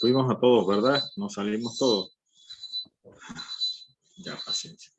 Fuimos a todos, ¿verdad? Nos salimos todos. Ya, paciencia.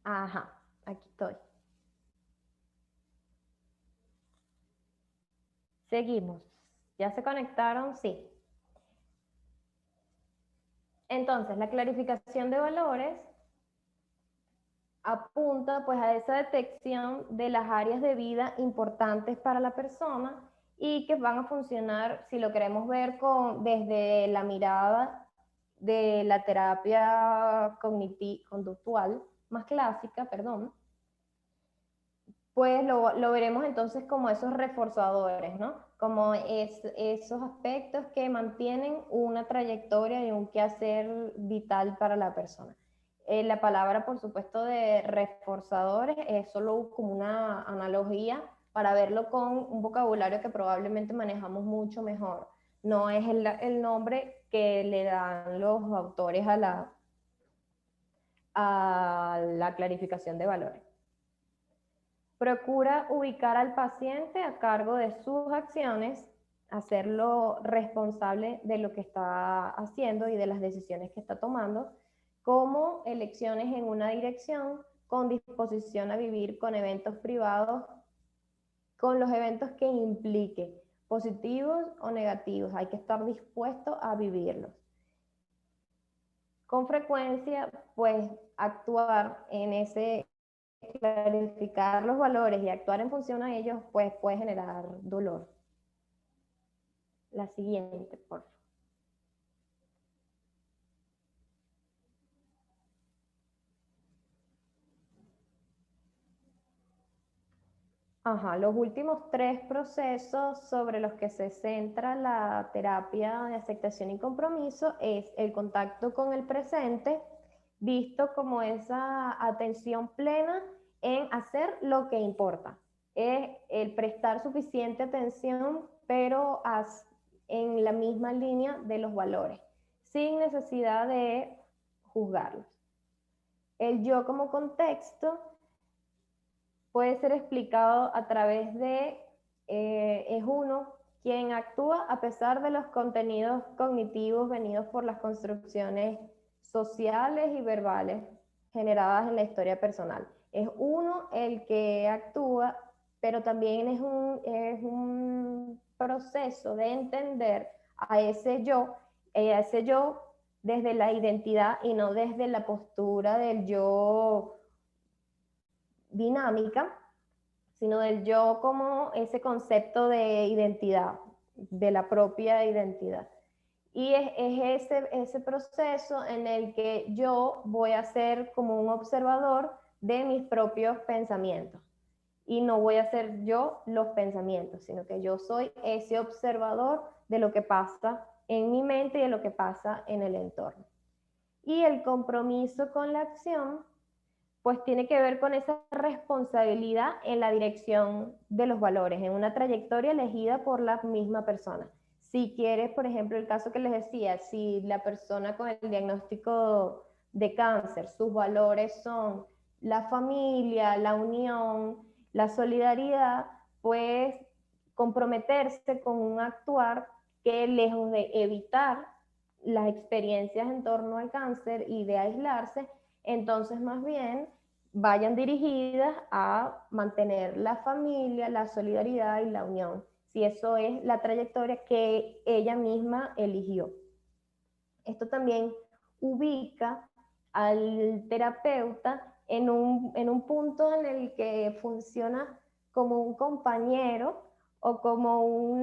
Ajá, aquí estoy. Seguimos. ¿Ya se conectaron? Sí. Entonces, la clarificación de valores apunta pues a esa detección de las áreas de vida importantes para la persona y que van a funcionar, si lo queremos ver desde la mirada de la terapia conductual más clásica, perdón, pues lo veremos entonces como esos reforzadores, ¿no? Como esos aspectos que mantienen una trayectoria y un quehacer vital para la persona. La palabra, por supuesto, de reforzadores es solo como una analogía para verlo con un vocabulario que probablemente manejamos mucho mejor. No es el nombre que le dan los autores a la clarificación de valores. Procura ubicar al paciente a cargo de sus acciones, hacerlo responsable de lo que está haciendo y de las decisiones que está tomando, como elecciones en una dirección, con disposición a vivir con eventos privados, con los eventos que implique, positivos o negativos. Hay que estar dispuesto a vivirlos. Con frecuencia, pues, actuar en ese clarificar los valores y actuar en función a ellos, pues puede generar dolor. La siguiente, por favor. Ajá, los últimos 3 procesos sobre los que se centra la terapia de aceptación y compromiso es el contacto con el presente, visto como esa atención plena en hacer lo que importa. Es el prestar suficiente atención, pero en la misma línea de los valores, sin necesidad de juzgarlos. El yo como contexto puede ser explicado a través de, es uno quien actúa a pesar de los contenidos cognitivos venidos por las construcciones sociales y verbales generadas en la historia personal. Es uno el que actúa, pero también es un proceso de entender a ese yo desde la identidad y no desde la postura del yo dinámica, sino del yo como ese concepto de identidad, de la propia identidad. Y es ese proceso en el que yo voy a ser como un observador de mis propios pensamientos. Y no voy a ser yo los pensamientos, sino que yo soy ese observador de lo que pasa en mi mente y de lo que pasa en el entorno. Y el compromiso con la acción pues tiene que ver con esa responsabilidad en la dirección de los valores, en una trayectoria elegida por la misma persona. Si quieres, por ejemplo, el caso que les decía, si la persona con el diagnóstico de cáncer, sus valores son la familia, la unión, la solidaridad, pues comprometerse con un actuar que lejos de evitar las experiencias en torno al cáncer y de aislarse, entonces más bien vayan dirigidas a mantener la familia, la solidaridad y la unión, si eso es la trayectoria que ella misma eligió. Esto también ubica al terapeuta en un punto en el que funciona como un compañero o como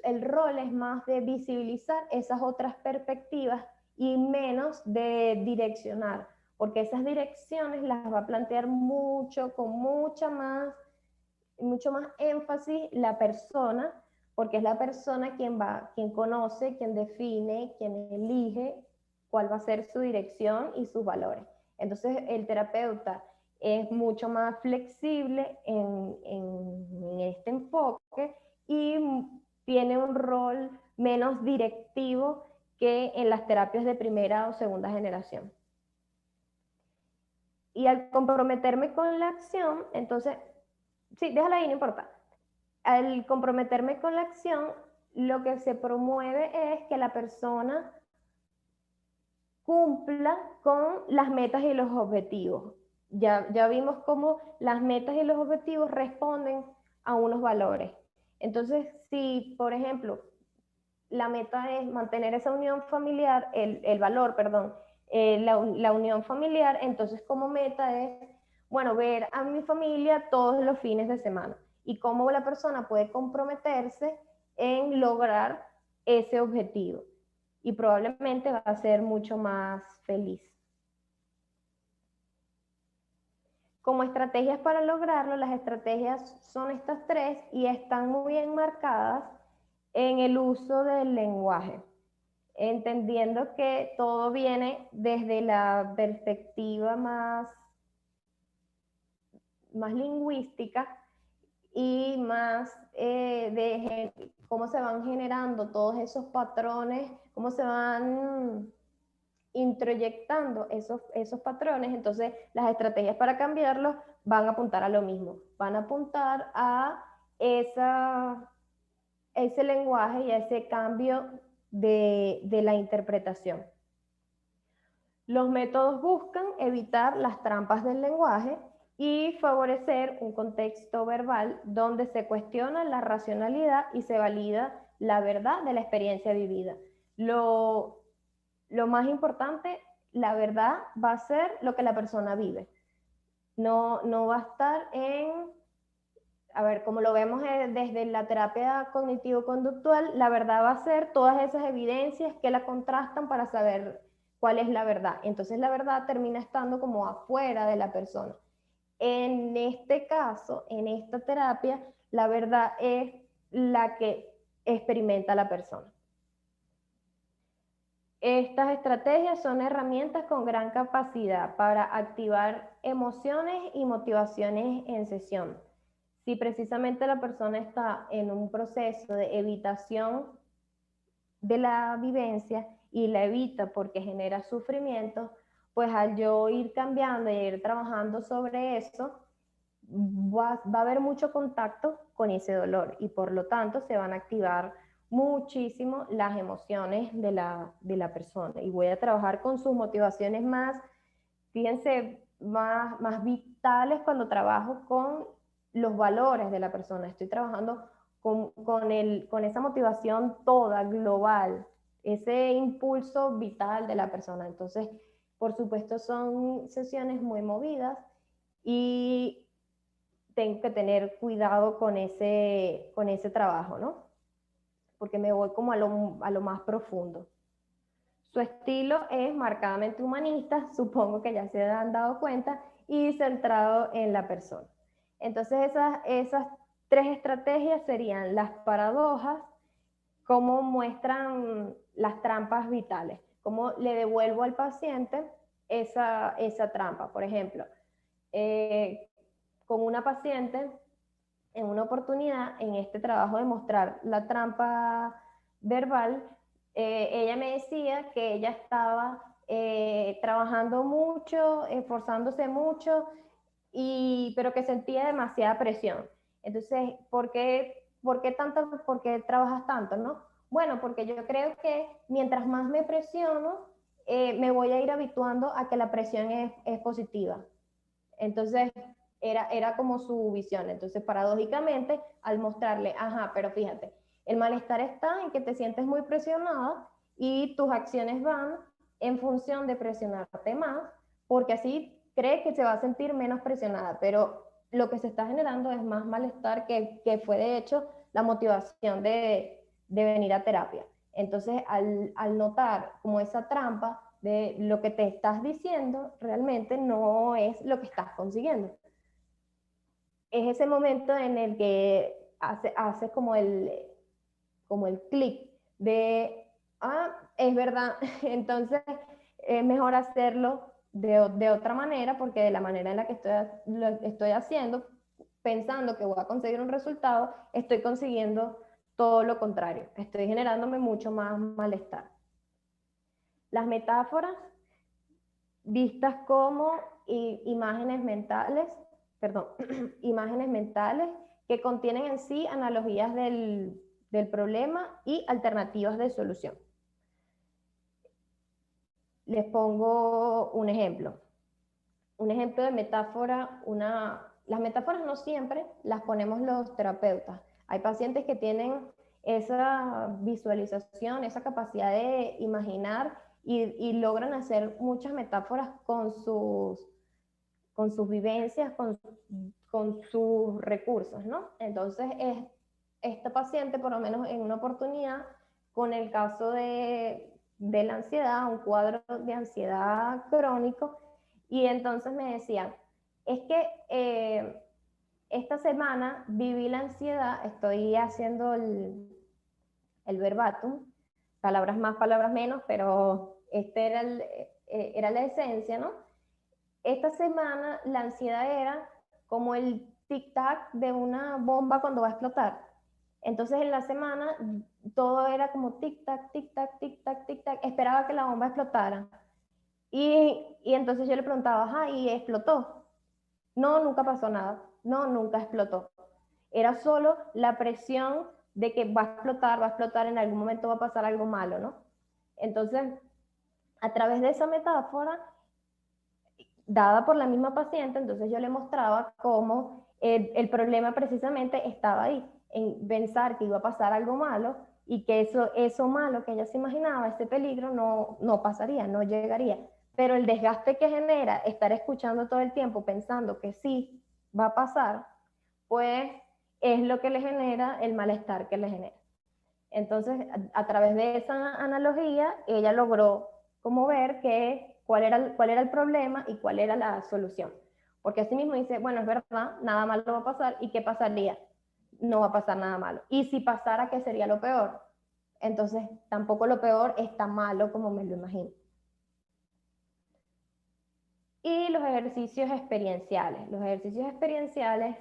el rol es más de visibilizar esas otras perspectivas y menos de direccionar, porque esas direcciones las va a plantear mucho, con mucho más énfasis la persona, porque es la persona quien conoce, quien define, quien elige cuál va a ser su dirección y sus valores. Entonces el terapeuta es mucho más flexible en este enfoque y tiene un rol menos directivo que en las terapias de primera o segunda generación. Y al comprometerme con la acción, entonces, sí, déjala ahí, no importa. Al comprometerme con la acción, lo que se promueve es que la persona cumpla con las metas y los objetivos. Ya vimos cómo las metas y los objetivos responden a unos valores. Entonces, si, por ejemplo, la meta es mantener esa unión familiar, el valor, perdón, la unión familiar, entonces como meta es, bueno, ver a mi familia todos los fines de semana y cómo la persona puede comprometerse en lograr ese objetivo y probablemente va a ser mucho más feliz. Como estrategias para lograrlo, las estrategias son estas tres y están muy enmarcadas en el uso del lenguaje, entendiendo que todo viene desde la perspectiva más lingüística y más de cómo se van generando todos esos patrones, cómo se van introyectando esos patrones. Entonces las estrategias para cambiarlos van a apuntar a lo mismo, van a apuntar a ese lenguaje y a ese cambio de la interpretación. Los métodos buscan evitar las trampas del lenguaje y favorecer un contexto verbal donde se cuestiona la racionalidad y se valida la verdad de la experiencia vivida. Lo más importante, la verdad va a ser lo que la persona vive. No va a estar a ver, como lo vemos desde la terapia cognitivo-conductual, la verdad va a ser todas esas evidencias que la contrastan para saber cuál es la verdad. Entonces la verdad termina estando como afuera de la persona. En este caso, en esta terapia, la verdad es la que experimenta la persona. Estas estrategias son herramientas con gran capacidad para activar emociones y motivaciones en sesión. Si precisamente la persona está en un proceso de evitación de la vivencia y la evita porque genera sufrimiento, pues al yo ir cambiando y ir trabajando sobre eso, va a haber mucho contacto con ese dolor y por lo tanto se van a activar muchísimo las emociones de la persona y voy a trabajar con sus motivaciones más, fíjense, más vitales cuando trabajo con los valores de la persona. Estoy trabajando con esa motivación toda, global, ese impulso vital de la persona. Entonces, por supuesto, son sesiones muy movidas y tengo que tener cuidado con ese trabajo, ¿no? Porque me voy como a lo más profundo. Su estilo es marcadamente humanista, supongo que ya se han dado cuenta, y centrado en la persona. Entonces esas tres estrategias serían las paradojas, cómo muestran las trampas vitales, cómo le devuelvo al paciente esa trampa. Por ejemplo, con una paciente, en una oportunidad, en este trabajo de mostrar la trampa verbal, ella me decía que ella estaba trabajando mucho, esforzándose mucho, pero que sentía demasiada presión. Entonces, ¿por qué trabajas tanto, no? Bueno, porque yo creo que mientras más me presiono, me voy a ir habituando a que la presión es positiva. Entonces, era como su visión. Entonces, paradójicamente, al mostrarle, ajá, pero fíjate, el malestar está en que te sientes muy presionada y tus acciones van en función de presionarte más, porque así cree que se va a sentir menos presionada, pero lo que se está generando es más malestar que fue de hecho la motivación de venir a terapia. Entonces, al notar como esa trampa de lo que te estás diciendo, realmente no es lo que estás consiguiendo. Es ese momento en el que hace como el clic de, es verdad, entonces es mejor hacerlo de otra manera, porque de la manera en la que lo estoy haciendo, pensando que voy a conseguir un resultado, estoy consiguiendo todo lo contrario, estoy generándome mucho más malestar. Las metáforas vistas como imágenes mentales, perdón, imágenes mentales que contienen en sí analogías del problema y alternativas de solución. Les pongo un ejemplo. Un ejemplo de metáfora, las metáforas no siempre las ponemos los terapeutas. Hay pacientes que tienen esa visualización, esa capacidad de imaginar y logran hacer muchas metáforas con sus vivencias, con sus recursos, ¿no? Entonces, esta paciente, por lo menos en una oportunidad, con el caso de la ansiedad, un cuadro de ansiedad crónico, y entonces me decían, es que esta semana viví la ansiedad, estoy haciendo el verbatim, palabras más, palabras menos, pero era la esencia, ¿no? Esta semana la ansiedad era como el tic-tac de una bomba cuando va a explotar. Entonces en la semana todo era como tic-tac, tic-tac, tic-tac, tic-tac, esperaba que la bomba explotara. Y entonces yo le preguntaba, ajá, ¿y explotó? No, nunca pasó nada. No, nunca explotó. Era solo la presión de que va a explotar, en algún momento va a pasar algo malo, ¿no? Entonces, a través de esa metáfora, dada por la misma paciente, entonces yo le mostraba cómo el problema precisamente estaba ahí, en pensar que iba a pasar algo malo y que eso malo que ella se imaginaba, ese peligro, no pasaría, no llegaría. Pero el desgaste que genera estar escuchando todo el tiempo pensando que sí va a pasar, pues es lo que le genera el malestar que le genera. Entonces, a través de esa analogía, ella logró como ver cuál era el problema y cuál era la solución. Porque así mismo dice, bueno, es verdad, nada malo va a pasar, ¿y qué pasaría? No va a pasar nada malo. Y si pasara, ¿qué sería lo peor? Entonces, tampoco lo peor es tan malo como me lo imagino. Y los ejercicios experienciales. Los ejercicios experienciales,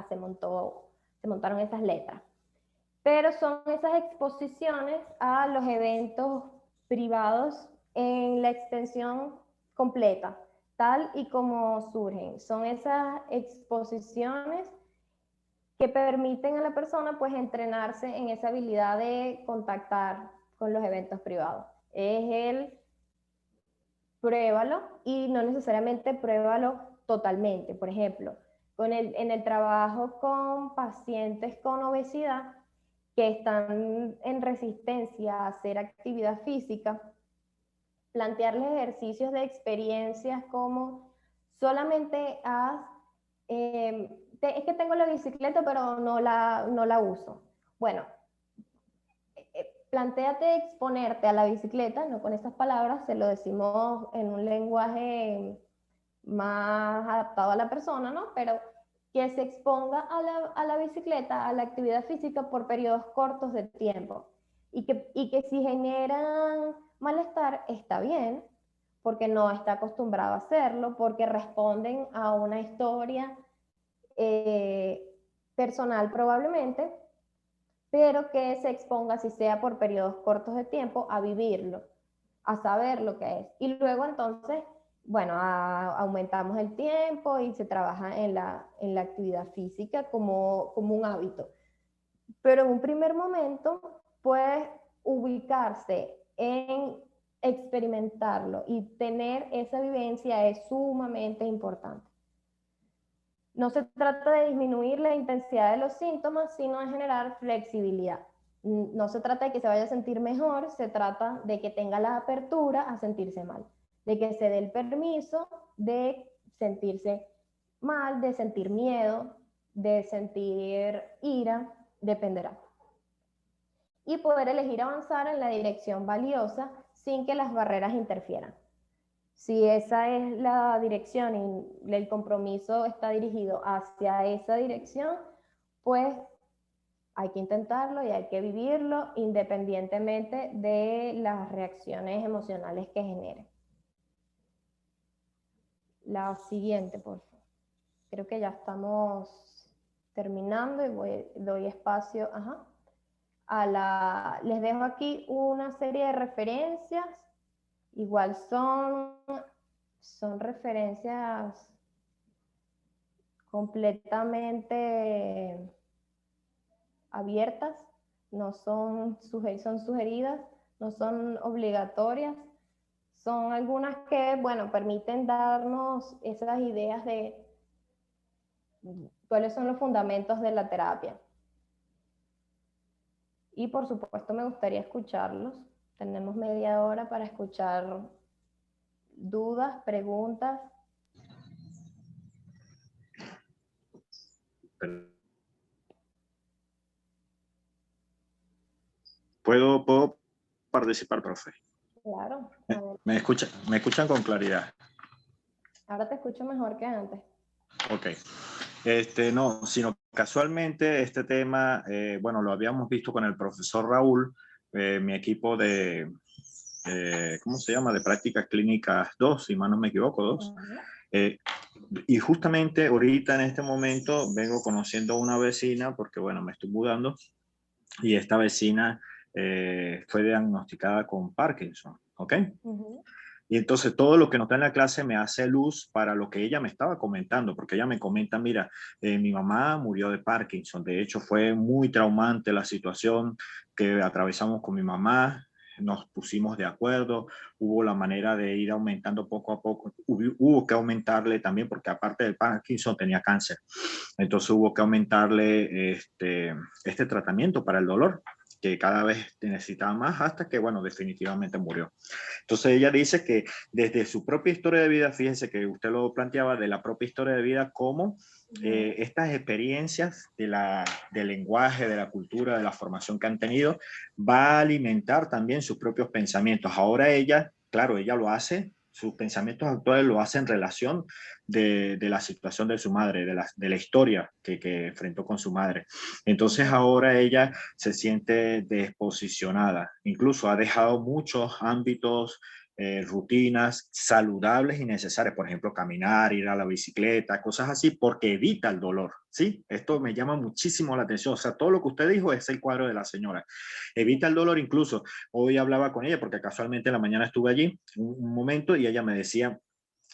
se montaron esas letras. Pero son esas exposiciones a los eventos privados en la extensión completa, tal y como surgen. Son esas exposiciones que permiten a la persona pues entrenarse en esa habilidad de contactar con los eventos privados. Es el pruébalo y no necesariamente pruébalo totalmente. Por ejemplo, en el trabajo con pacientes con obesidad, que están en resistencia a hacer actividad física, plantearles ejercicios de experiencias como solamente es que tengo la bicicleta pero no la uso. Bueno, plantéate exponerte a la bicicleta, no con esas palabras, se lo decimos en un lenguaje más adaptado a la persona, ¿no? Pero que se exponga a la bicicleta, a la actividad física por periodos cortos de tiempo. Y que si generan malestar, está bien, porque no está acostumbrado a hacerlo, porque responden a una historia personal probablemente, pero que se exponga, si sea por periodos cortos de tiempo, a vivirlo, a saber lo que es. Y luego entonces, bueno, aumentamos el tiempo y se trabaja en la actividad física como un hábito. Pero en un primer momento puedes ubicarse en experimentarlo y tener esa vivencia es sumamente importante. No se trata de disminuir la intensidad de los síntomas, sino de generar flexibilidad. No se trata de que se vaya a sentir mejor, se trata de que tenga la apertura a sentirse mal, de que se dé el permiso de sentirse mal, de sentir miedo, de sentir ira, dependerá. Y poder elegir avanzar en la dirección valiosa sin que las barreras interfieran. Si esa es la dirección y el compromiso está dirigido hacia esa dirección, pues hay que intentarlo y hay que vivirlo independientemente de las reacciones emocionales que genere. La siguiente, por favor. Creo que ya estamos terminando y doy espacio. Les dejo aquí una serie de referencias. Igual son referencias completamente abiertas, no son sugeridas, no son obligatorias, son algunas que, bueno, permiten darnos esas ideas de cuáles son los fundamentos de la terapia. Y por supuesto me gustaría escucharlos. Tenemos media hora para escuchar dudas, preguntas. ¿Puedo participar, profe? Claro. ¿Me escuchan con claridad? Ahora te escucho mejor que antes. Ok. No, sino casualmente este tema, bueno, lo habíamos visto con el profesor Raúl, mi equipo de, ¿cómo se llama? De prácticas clínicas 2, si mal no me equivoco, 2. Y justamente ahorita en este momento vengo conociendo a una vecina porque, bueno, me estoy mudando y esta vecina fue diagnosticada con Parkinson, ¿ok? Y entonces todo lo que nos da en la clase me hace luz para lo que ella me estaba comentando, porque ella me comenta, mira, mi mamá murió de Parkinson, de hecho fue muy traumante la situación que atravesamos con mi mamá, nos pusimos de acuerdo, hubo la manera de ir aumentando poco a poco, hubo que aumentarle también, porque aparte del Parkinson tenía cáncer, entonces hubo que aumentarle este tratamiento para el dolor, que cada vez necesitaba más hasta que, bueno, definitivamente murió. Entonces ella dice que desde su propia historia de vida, fíjense que usted lo planteaba, de la propia historia de vida, cómo estas experiencias del lenguaje, de la cultura, de la formación que han tenido, va a alimentar también sus propios pensamientos. Ahora ella, claro, ella lo hace, sus pensamientos actuales lo hace en relación de la situación de su madre, de la historia que enfrentó con su madre. Entonces ahora ella se siente desposicionada, incluso ha dejado muchos ámbitos, rutinas saludables y necesarias, por ejemplo, caminar, ir a la bicicleta, cosas así, porque evita el dolor, ¿sí? Esto me llama muchísimo la atención, o sea, todo lo que usted dijo es el cuadro de la señora. Evita el dolor, incluso hoy hablaba con ella, porque casualmente en la mañana estuve allí un momento y ella me decía,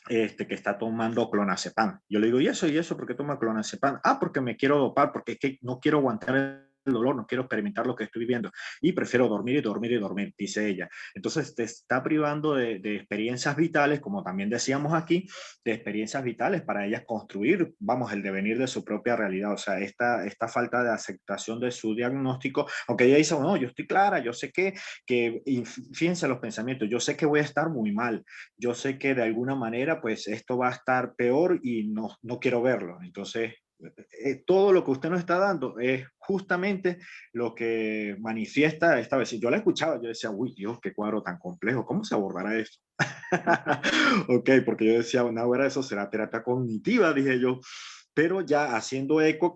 que está tomando clonazepam. Yo le digo, ¿y eso? ¿Por qué toma clonazepam? Ah, porque me quiero dopar, porque es que no quiero aguantar el dolor, no quiero experimentar lo que estoy viviendo y prefiero dormir y dormir y dormir, dice ella. Entonces te está privando de experiencias vitales, como también decíamos aquí, de experiencias vitales para ellas construir, vamos, el devenir de su propia realidad. O sea, esta falta de aceptación de su diagnóstico, aunque ella dice, no, yo estoy clara, yo sé y fíjense los pensamientos, yo sé que voy a estar muy mal, yo sé que de alguna manera pues esto va a estar peor y no quiero verlo. Entonces, todo lo que usted nos está dando es justamente lo que manifiesta esta vez. Si yo la escuchaba, yo decía, uy, Dios, qué cuadro tan complejo, ¿cómo se abordará esto? Ok, porque yo decía, una hora eso será terapia cognitiva, dije yo, pero ya haciendo eco,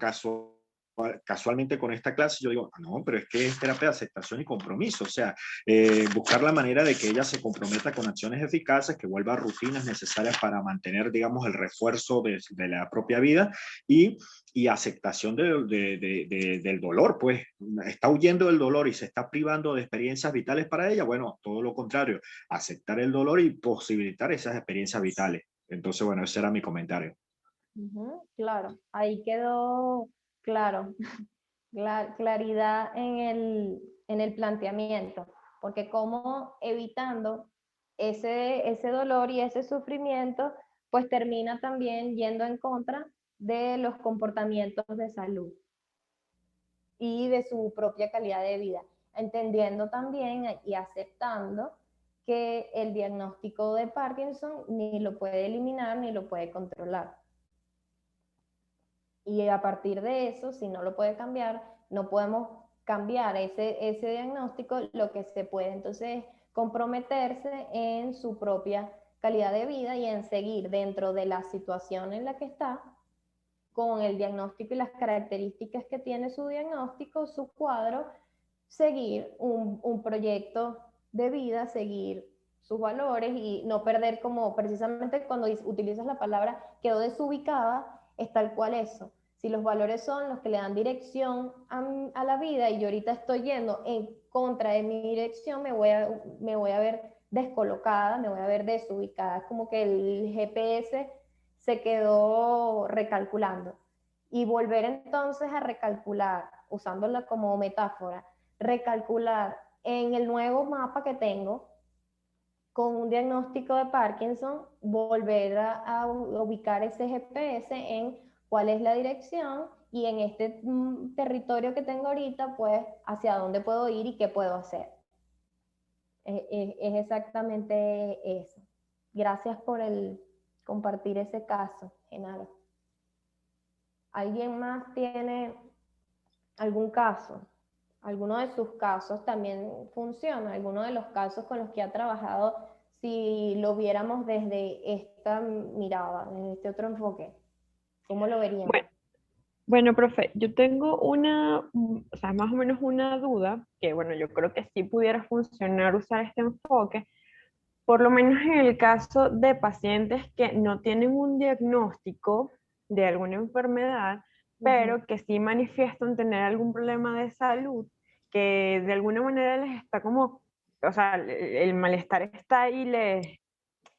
casualmente con esta clase, yo digo, no, pero es que es terapia de aceptación y compromiso, o sea, buscar la manera de que ella se comprometa con acciones eficaces, que vuelva rutinas necesarias para mantener, digamos, el refuerzo de la propia vida y aceptación del dolor, pues está huyendo del dolor y se está privando de experiencias vitales para ella, bueno, todo lo contrario, aceptar el dolor y posibilitar esas experiencias vitales. Entonces, bueno, ese era mi comentario. Claro, ahí quedó claro, claridad en el planteamiento, porque como evitando ese dolor y ese sufrimiento, pues termina también yendo en contra de los comportamientos de salud y de su propia calidad de vida, entendiendo también y aceptando que el diagnóstico de Parkinson ni lo puede eliminar ni lo puede controlar. Y a partir de eso, si no lo puede cambiar, no podemos cambiar ese diagnóstico, lo que se puede entonces comprometerse en su propia calidad de vida y en seguir dentro de la situación en la que está, con el diagnóstico y las características que tiene su diagnóstico, su cuadro, seguir un proyecto de vida, seguir sus valores y no perder, como precisamente cuando utilizas la palabra quedó desubicada, es tal cual eso. Si los valores son los que le dan dirección a la vida y yo ahorita estoy yendo en contra de mi dirección, me voy a ver descolocada, me voy a ver desubicada. Es como que el GPS se quedó recalculando. Y volver entonces a recalcular, usándola como metáfora, recalcular en el nuevo mapa que tengo con un diagnóstico de Parkinson, volver a ubicar ese GPS en cuál es la dirección y en este territorio que tengo ahorita, pues hacia dónde puedo ir y qué puedo hacer. Es exactamente eso. Gracias por compartir ese caso, Genaro. ¿Alguien más tiene algún caso? ¿Alguno de sus casos también funciona? ¿Alguno de los casos con los que ha trabajado, si lo viéramos desde esta mirada, desde este otro enfoque? ¿Cómo lo verían? Bueno, profe, yo tengo o sea, más o menos una duda, que bueno, yo creo que sí pudiera funcionar usar este enfoque, por lo menos en el caso de pacientes que no tienen un diagnóstico de alguna enfermedad, pero que sí manifiestan tener algún problema de salud, que de alguna manera les está como, o sea, el malestar está y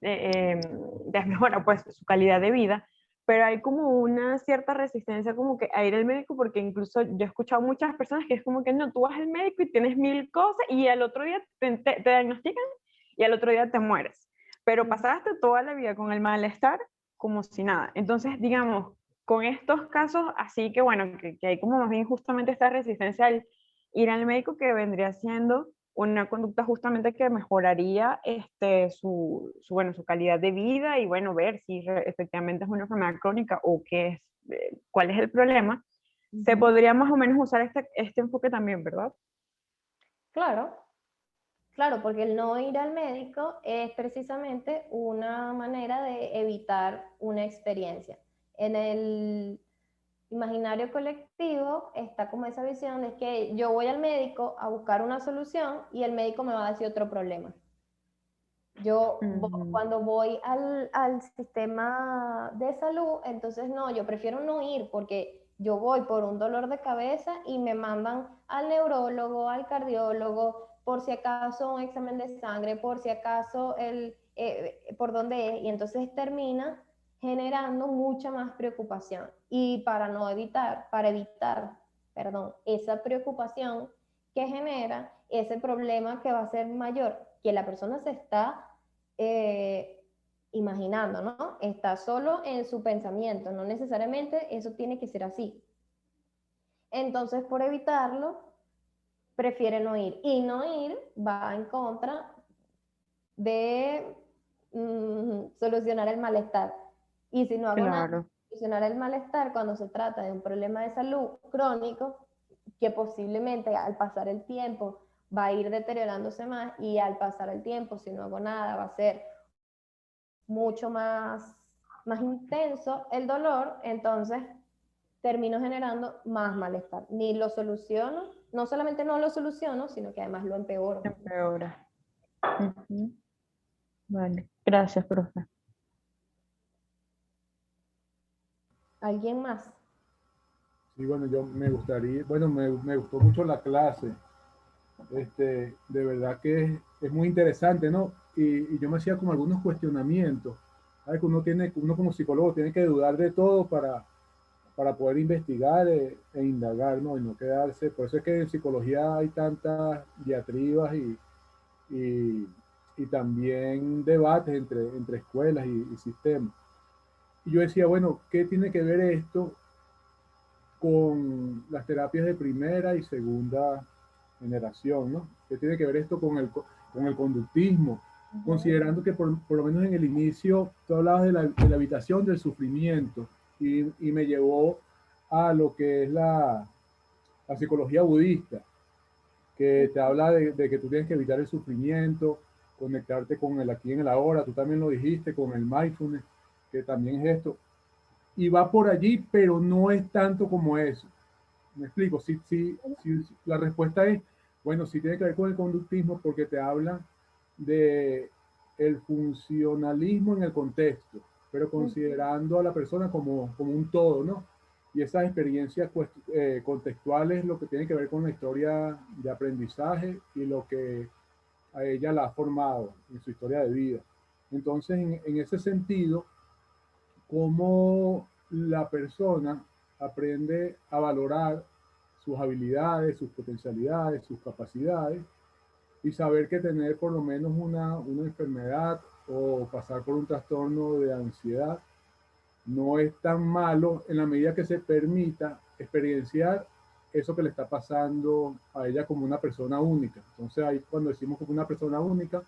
desmejora pues su calidad de vida, pero hay como una cierta resistencia como que a ir al médico, porque incluso yo he escuchado muchas personas que es como que no, tú vas al médico y tienes mil cosas y al otro día te diagnostican y al otro día te mueres, pero pasaste toda la vida con el malestar como si nada. Entonces, digamos, con estos casos, así que bueno, que hay como más bien justamente esta resistencia al ir al médico, que vendría siendo una conducta justamente que mejoraría bueno, su calidad de vida y bueno, ver si efectivamente es una enfermedad crónica o qué es, cuál es el problema. Se podría más o menos usar este enfoque también, ¿verdad? Claro, claro, porque el no ir al médico es precisamente una manera de evitar una experiencia. En el imaginario colectivo está como esa visión de que yo voy al médico a buscar una solución y el médico me va a decir otro problema. Cuando voy al sistema de salud, entonces no, yo prefiero no ir porque yo voy por un dolor de cabeza y me mandan al neurólogo, al cardiólogo, por si acaso un examen de sangre, por si acaso por dónde es, y entonces termina generando mucha más preocupación. Y para evitar, perdón, esa preocupación que genera ese problema que va a ser mayor, que la persona se está imaginando, ¿no? Está solo en su pensamiento, no necesariamente eso tiene que ser así. Entonces, por evitarlo, prefiere no ir. Y no ir va en contra de solucionar el malestar. Y si no hago nada, solucionar el malestar cuando se trata de un problema de salud crónico, que posiblemente al pasar el tiempo va a ir deteriorándose más, y al pasar el tiempo, si no hago nada, va a ser mucho más intenso el dolor, entonces termino generando más malestar. Ni lo soluciono, no solamente no lo soluciono, sino que además lo empeoro. Empeora. Ujú. Vale, gracias, profe. ¿Alguien más? Sí, bueno, yo me gustaría, bueno, me gustó mucho la clase. De verdad que es muy interesante, ¿no? Y yo me hacía como algunos cuestionamientos. ¿Sabes? Que uno como psicólogo tiene que dudar de todo para poder investigar e indagar, ¿no? Y no quedarse. Por eso es que en psicología hay tantas diatribas y, y también debates entre escuelas y sistemas. Y yo decía, bueno, ¿qué tiene que ver esto con las terapias de primera y segunda generación, ¿no? ¿Qué tiene que ver esto con el conductismo? Considerando que por lo menos en el inicio tú hablabas de la habitación del sufrimiento y me llevó a lo que es la psicología budista, que te habla de que tú tienes que evitar el sufrimiento, conectarte con el aquí en el ahora, tú también lo dijiste, con el mindfulness, que también es esto, y va por allí, pero no es tanto como eso. Me explico, si la respuesta es, bueno, sí tiene que ver con el conductismo porque te habla de el funcionalismo en el contexto, pero considerando a la persona como un todo, ¿no? Y esas experiencias contextuales lo que tiene que ver con la historia de aprendizaje y lo que a ella la ha formado en su historia de vida. Entonces, en ese sentido, cómo la persona aprende a valorar sus habilidades, sus potencialidades, sus capacidades y saber que tener por lo menos una enfermedad o pasar por un trastorno de ansiedad no es tan malo en la medida que se permita experienciar eso que le está pasando a ella como una persona única. Entonces ahí cuando decimos como una persona única,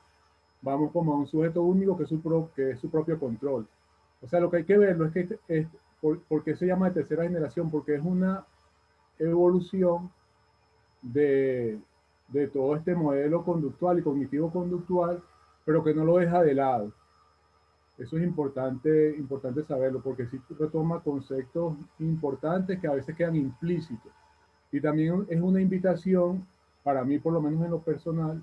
vamos como a un sujeto único que es su propio control. O sea, lo que hay que verlo es que ¿por qué se llama de tercera generación? Porque es una evolución de, de todo este modelo conductual y cognitivo-conductual, pero que no lo deja de lado. Eso es importante saberlo, porque sí retoma conceptos importantes que a veces quedan implícitos. Y también es una invitación, para mí por lo menos en lo personal,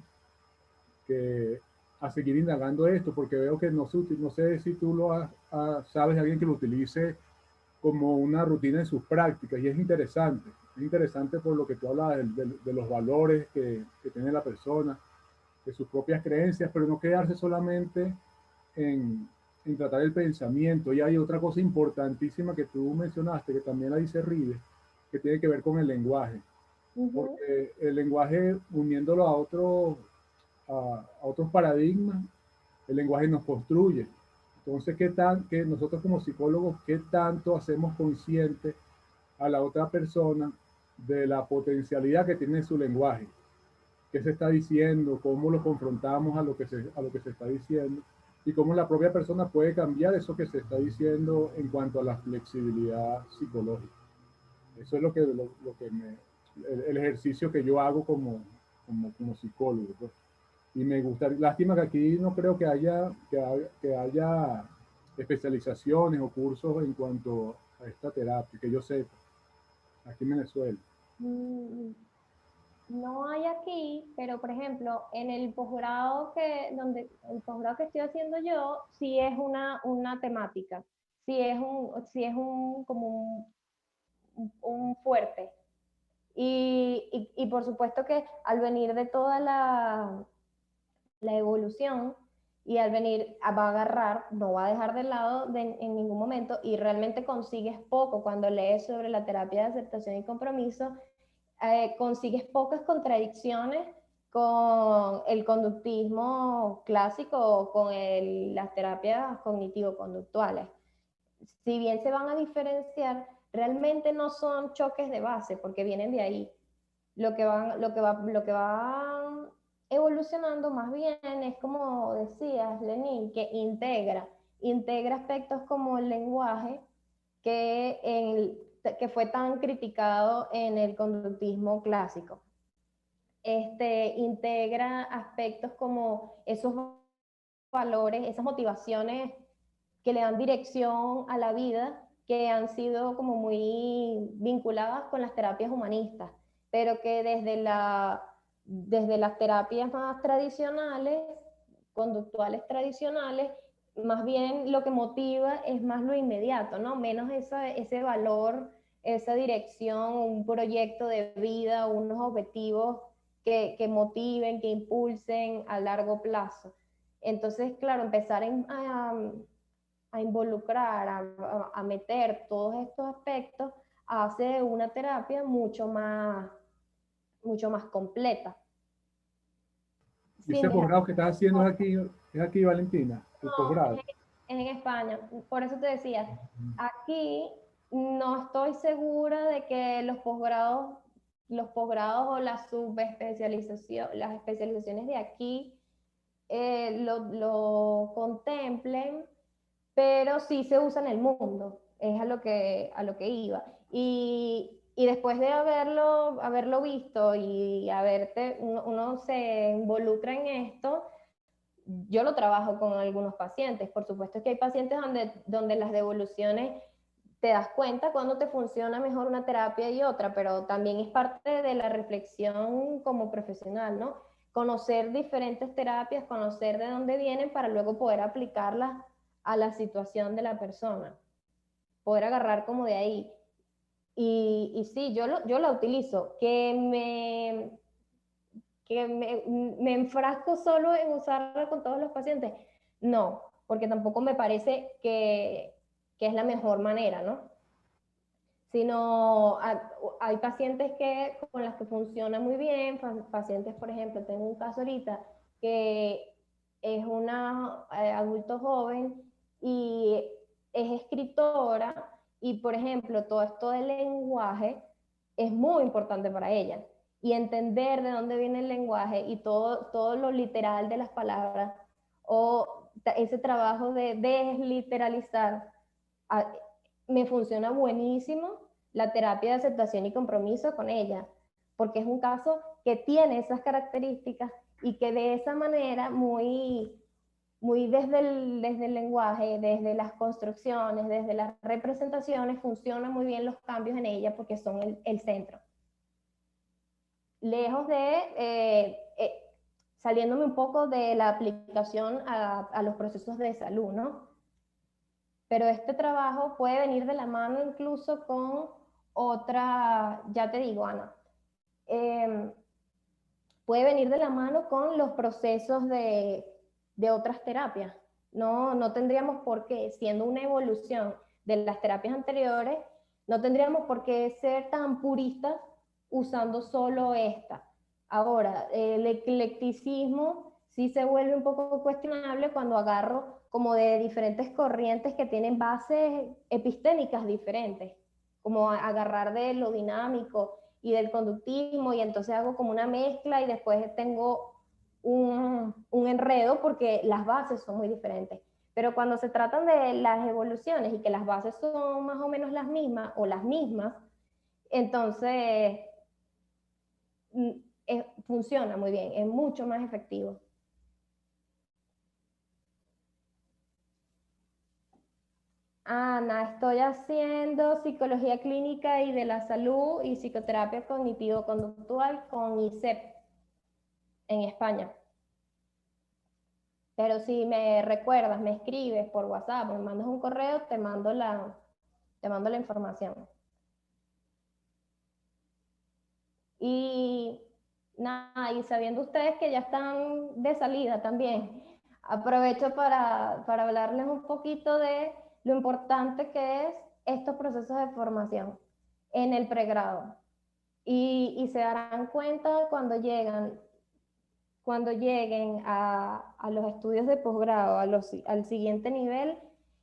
que a seguir indagando esto, porque veo que no sé si tú sabes de alguien que lo utilice como una rutina en sus prácticas, y es interesante por lo que tú hablas de los valores que tiene la persona, de sus propias creencias, pero no quedarse solamente en, en tratar el pensamiento. Y hay otra cosa importantísima que tú mencionaste, que también la dice Rives, que tiene que ver con el lenguaje, porque el lenguaje uniéndolo a otros paradigmas, el lenguaje nos construye. Entonces, que nosotros como psicólogos, qué tanto hacemos consciente a la otra persona de la potencialidad que tiene su lenguaje? ¿Qué se está diciendo? ¿Cómo lo confrontamos a lo que se está diciendo? Y cómo la propia persona puede cambiar eso que se está diciendo en cuanto a la flexibilidad psicológica. Eso es lo que el ejercicio que yo hago como psicólogo, pues. Y me gusta, lástima que aquí no creo que haya especializaciones o cursos en cuanto a esta terapia, que yo sepa, aquí en Venezuela. Mm, No hay aquí, pero por ejemplo, en el posgrado el posgrado que estoy haciendo yo, sí es una temática, sí es como un fuerte. Y por supuesto que al venir de toda la evolución y al venir va a agarrar, no va a dejar de lado en ningún momento y realmente consigues poco cuando lees sobre la terapia de aceptación y compromiso, consigues pocas contradicciones con el conductismo clásico o con las terapias cognitivo-conductuales. Si bien se van a diferenciar, realmente no son choques de base porque vienen de ahí. Lo que va evolucionando más bien es como decías, Lenín, que integra aspectos como el lenguaje que fue tan criticado en el conductismo clásico. Integra aspectos como esos valores, esas motivaciones que le dan dirección a la vida, que han sido como muy vinculadas con las terapias humanistas, pero que desde las terapias más tradicionales, conductuales tradicionales, más bien lo que motiva es más lo inmediato, ¿no? Menos ese valor, esa dirección, un proyecto de vida, unos objetivos que motiven, que impulsen a largo plazo. Entonces, claro, empezar a involucrar, a meter todos estos aspectos, hace una terapia mucho más completa. Y Sí, ese posgrado que estás haciendo es aquí, Valentina, el posgrado. es en España. Por eso te decía, aquí no estoy segura de que los posgrados o las subespecializaciones, las especializaciones de aquí lo contemplen, pero sí se usa en el mundo, es a lo que iba. Y después de haberlo visto y uno se involucra en esto, yo lo trabajo con algunos pacientes. Por supuesto que hay pacientes donde las devoluciones te das cuenta cuando te funciona mejor una terapia y otra, pero también es parte de la reflexión como profesional, ¿no? Conocer diferentes terapias, conocer de dónde vienen para luego poder aplicarlas a la situación de la persona, poder agarrar como de ahí. Y sí, yo la utilizo, me enfrasco solo en usarla con todos los pacientes. No, porque tampoco me parece que es la mejor manera, ¿no? Sino hay pacientes con las que funciona muy bien, pacientes, por ejemplo, tengo un caso ahorita que es una adulto joven y es escritora y, por ejemplo, todo esto del lenguaje es muy importante para ella y entender de dónde viene el lenguaje y todo lo literal de las palabras o ese trabajo de desliteralizar me funciona buenísimo la terapia de aceptación y compromiso con ella, porque es un caso que tiene esas características y que de esa manera muy desde el lenguaje, desde las construcciones, desde las representaciones, funcionan muy bien los cambios en ella porque son el centro. Lejos saliéndome un poco de la aplicación a los procesos de salud, ¿no? Pero este trabajo puede venir de la mano incluso con otra, ya te digo, Ana, puede venir de la mano con los procesos de otras terapias. No tendríamos por qué, siendo una evolución de las terapias anteriores, no tendríamos por qué ser tan puristas usando solo esta. Ahora, el eclecticismo sí se vuelve un poco cuestionable cuando agarro como de diferentes corrientes que tienen bases epistémicas diferentes, como agarrar de lo dinámico y del conductismo y entonces hago como una mezcla y después tengo un enredo porque las bases son muy diferentes. Pero cuando se tratan de las evoluciones y que las bases son más o menos las mismas o las mismas, entonces funciona muy bien, es mucho más efectivo. Ana, estoy haciendo psicología clínica y de la salud y psicoterapia cognitivo-conductual con ISEP en España. Pero si me recuerdas, me escribes por WhatsApp, me mandas un correo, te mando la información. Y nada, y sabiendo ustedes que ya están de salida también, aprovecho para hablarles un poquito de lo importante que es estos procesos de formación en el pregrado. Y se darán cuenta cuando lleguen a los estudios de posgrado, al siguiente nivel,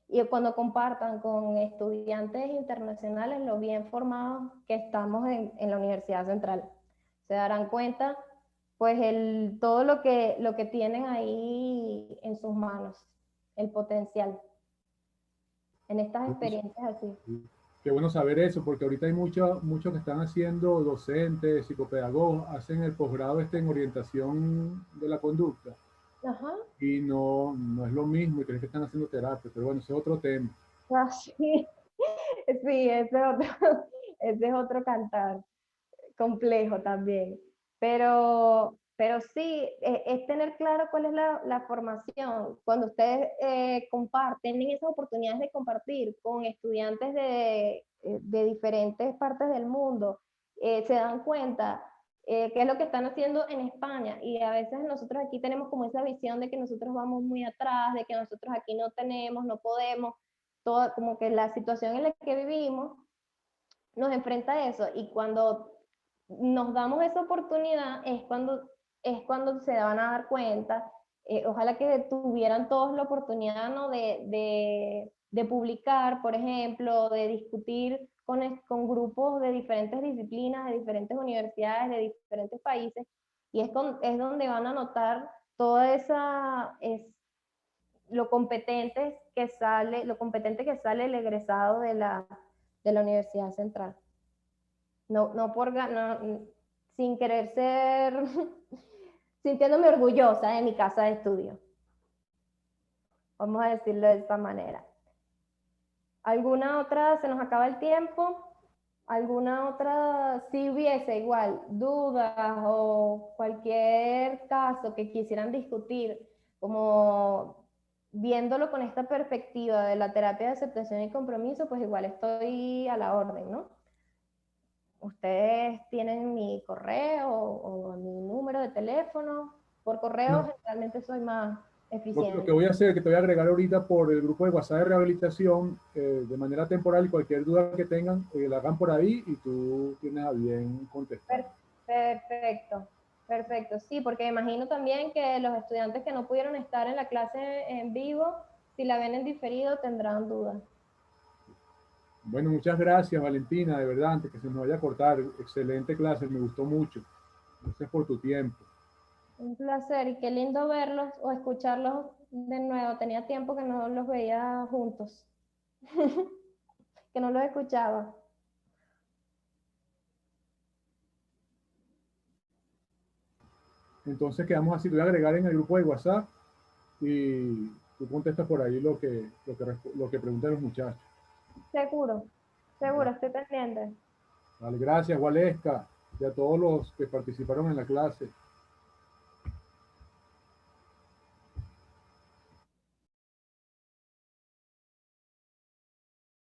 y cuando compartan con estudiantes internacionales lo bien formados que estamos en la Universidad Central. Se darán cuenta pues todo lo que tienen ahí en sus manos, el potencial en estas experiencias así. Qué bueno saber eso, porque ahorita hay muchos que están haciendo docentes, psicopedagogos, hacen el posgrado en orientación de la conducta. Ajá. Y no es lo mismo, y creen que están haciendo terapia, pero bueno, ese es otro tema. Así. Sí, ese es otro cantar complejo también. Pero sí, es tener claro cuál es la formación. Cuando ustedes comparten, tienen esas oportunidades de compartir con estudiantes de diferentes partes del mundo, se dan cuenta qué es lo que están haciendo en España. Y a veces nosotros aquí tenemos como esa visión de que nosotros vamos muy atrás, de que nosotros aquí no tenemos, no podemos, todo, como que la situación en la que vivimos nos enfrenta a eso. Y cuando nos damos esa oportunidad es cuando se van a dar cuenta. Ojalá que tuvieran todos la oportunidad, ¿no? de publicar, por ejemplo, de discutir con grupos de diferentes disciplinas, de diferentes universidades, de diferentes países, y es donde van a notar toda lo competente que sale el egresado de la Universidad Central. No, no por ganar, sin querer ser, sintiéndome orgullosa de mi casa de estudio. Vamos a decirlo de esta manera. ¿Alguna otra? Se nos acaba el tiempo. ¿Alguna otra? Si hubiese igual dudas o cualquier caso que quisieran discutir, como viéndolo con esta perspectiva de la terapia de aceptación y compromiso, pues igual estoy a la orden, ¿no? Ustedes tienen mi correo o mi número de teléfono. Por correo No. generalmente soy más Lo eficiente. que voy a hacer es que te voy a agregar ahorita por el grupo de WhatsApp de rehabilitación de manera temporal, y cualquier duda que tengan, la hagan por ahí y tú tienes a bien contestar. Perfecto, perfecto. Sí, porque imagino también que los estudiantes que no pudieron estar en la clase en vivo, si la ven en diferido, tendrán dudas. Bueno, muchas gracias, Valentina, de verdad, antes que se nos vaya a cortar. Excelente clase, me gustó mucho. Gracias por tu tiempo. Un placer y qué lindo verlos o escucharlos de nuevo. Tenía tiempo que no los veía juntos, que no los escuchaba. Entonces quedamos así, te voy a agregar en el grupo de WhatsApp y tú contestas por ahí lo que preguntan los muchachos. Seguro, seguro, estoy pendiente. Vale, gracias, Waleska, y a todos los que participaron en la clase.